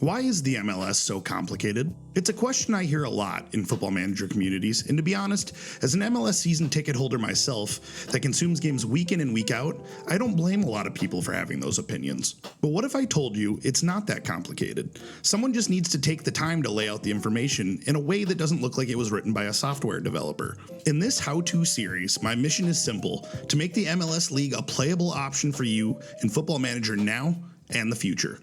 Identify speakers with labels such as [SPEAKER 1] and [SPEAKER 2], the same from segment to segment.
[SPEAKER 1] Why is the MLS so complicated? It's a question I hear a lot in football manager communities, and to be honest, as an MLS season ticket holder myself that consumes games week in and week out, I don't blame a lot of people for having those opinions. But what if I told you it's not that complicated? Someone just needs to take the time to lay out the information in a way that doesn't look like it was written by a software developer. In this how-to series, my mission is simple: to make the MLS League a playable option for you in Football Manager now and the future.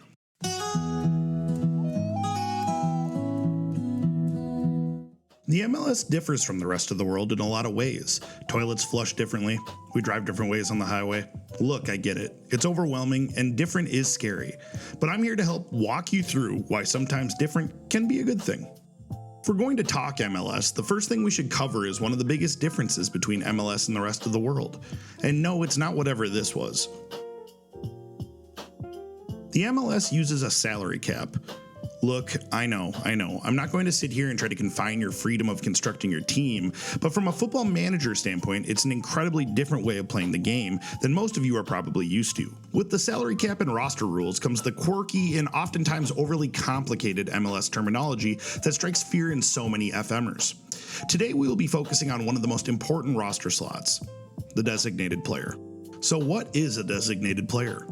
[SPEAKER 1] The MLS differs from the rest of the world in a lot of ways. Toilets flush differently, we drive different ways on the highway. Look, I get it. It's overwhelming and different is scary. But I'm here to help walk you through why sometimes different can be a good thing. If we're going to talk MLS, the first thing we should cover is one of the biggest differences between MLS and the rest of the world. And no, it's not whatever this was. The MLS uses a salary cap. Look, I know, I'm not going to sit here and try to confine your freedom of constructing your team, but from a football manager standpoint, it's an incredibly different way of playing the game than most of you are probably used to. With the salary cap and roster rules comes the quirky and oftentimes overly complicated MLS terminology that strikes fear in so many FMers. Today we will be focusing on one of the most important roster slots, the designated player. So what is a designated player?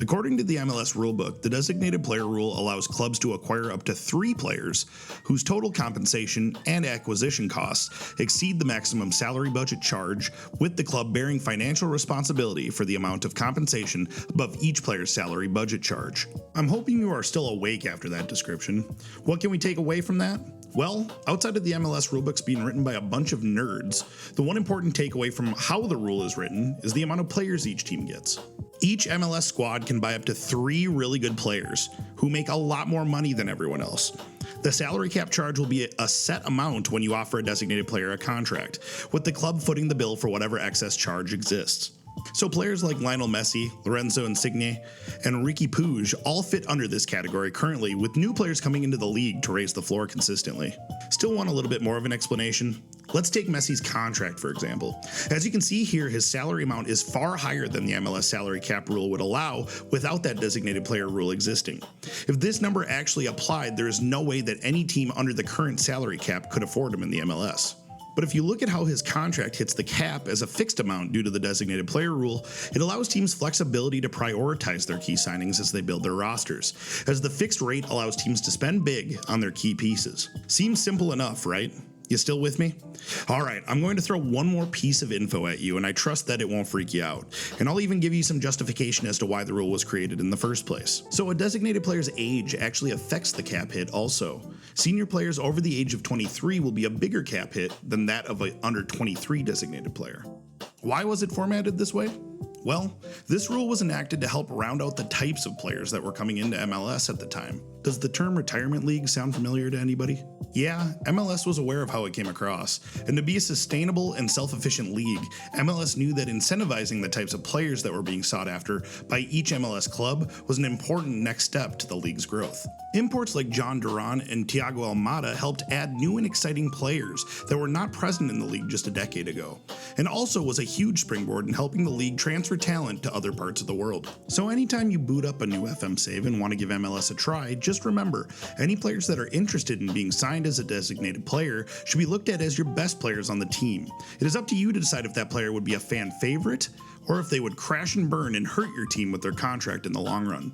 [SPEAKER 1] According to the MLS rulebook, the designated player rule allows clubs to acquire up to 3 players whose total compensation and acquisition costs exceed the maximum salary budget charge, with the club bearing financial responsibility for the amount of compensation above each player's salary budget charge. I'm hoping you are still awake after that description. What can we take away from that? Well, outside of the MLS rulebooks being written by a bunch of nerds, the one important takeaway from how the rule is written is the amount of players each team gets. Each MLS squad can buy up to 3 really good players who make a lot more money than everyone else. The salary cap charge will be a set amount when you offer a designated player a contract, with the club footing the bill for whatever excess charge exists. So players like Lionel Messi, Lorenzo Insigne, and Ricky Puig all fit under this category currently, with new players coming into the league to raise the floor consistently. Still want a little bit more of an explanation? Let's take Messi's contract, for example. As you can see here, his salary amount is far higher than the MLS salary cap rule would allow without that designated player rule existing. If this number actually applied, there is no way that any team under the current salary cap could afford him in the MLS. But if you look at how his contract hits the cap as a fixed amount due to the designated player rule, it allows teams flexibility to prioritize their key signings as they build their rosters, as the fixed rate allows teams to spend big on their key pieces. Seems simple enough, right? You still with me? Alright, I'm going to throw one more piece of info at you, and I trust that it won't freak you out. And I'll even give you some justification as to why the rule was created in the first place. So a designated player's age actually affects the cap hit also. Senior players over the age of 23 will be a bigger cap hit than that of an under 23 designated player. Why was it formatted this way? Well, this rule was enacted to help round out the types of players that were coming into MLS at the time. Does the term retirement league sound familiar to anybody? Yeah, MLS was aware of how it came across, and to be a sustainable and self-efficient league, MLS knew that incentivizing the types of players that were being sought after by each MLS club was an important next step to the league's growth. Imports like John Duran and Thiago Almada helped add new and exciting players that were not present in the league just a decade ago, and also was a huge springboard in helping the league transfer talent to other parts of the world. So anytime you boot up a new FM save and want to give MLS a try, just remember, any players that are interested in being signed as a designated player should be looked at as your best players on the team. It is up to you to decide if that player would be a fan favorite, or if they would crash and burn and hurt your team with their contract in the long run.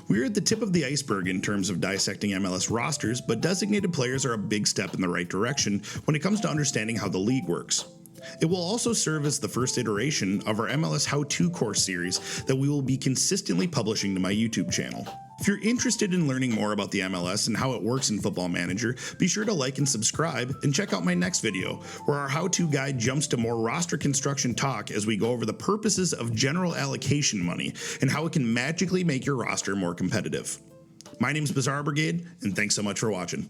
[SPEAKER 1] We're at the tip of the iceberg in terms of dissecting MLS rosters, but designated players are a big step in the right direction when it comes to understanding how the league works. It will also serve as the first iteration of our MLS How-To course series that we will be consistently publishing to my YouTube channel. If you're interested in learning more about the MLS and how it works in Football Manager, be sure to like and subscribe, and check out my next video, where our how-to guide jumps to more roster construction talk as we go over the purposes of general allocation money and how it can magically make your roster more competitive. My name's Bizarre Brigade, and thanks so much for watching.